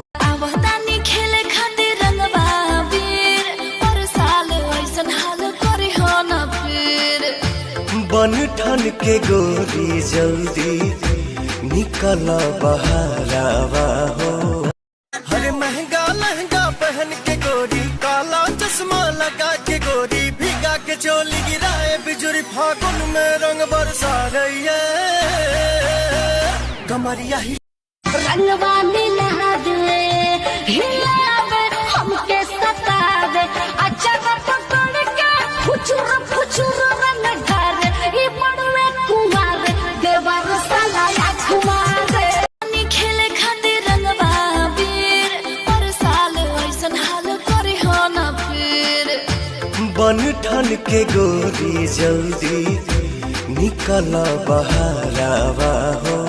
आवतानी खेले खातिर रंगवा वीर, पर साल ऐसन हाल करे हो न फिर। बन ठन के गोरी जल्दी निकल बहरावा हो। हरे महंगा लहंगा पहन के गोरी, काला चश्मा लगा के गोरी, भीगा के चोली गिराए बिजुरी, फागुन में रंग बरसा रही है कमरिया ही। रंगवा मिला दे हिलावे हमके सतावे, अचर पकड़ के फुचुर फुचुर रंग ढारे, ई बड़वे कुमार देवर साला या कुमारे। पानी खेले खातिर रंगवा वीर, पर साल ऐसन हाल करे हो न फिर। बन ठन के गोरी जल्दी निकल बहरावा हो।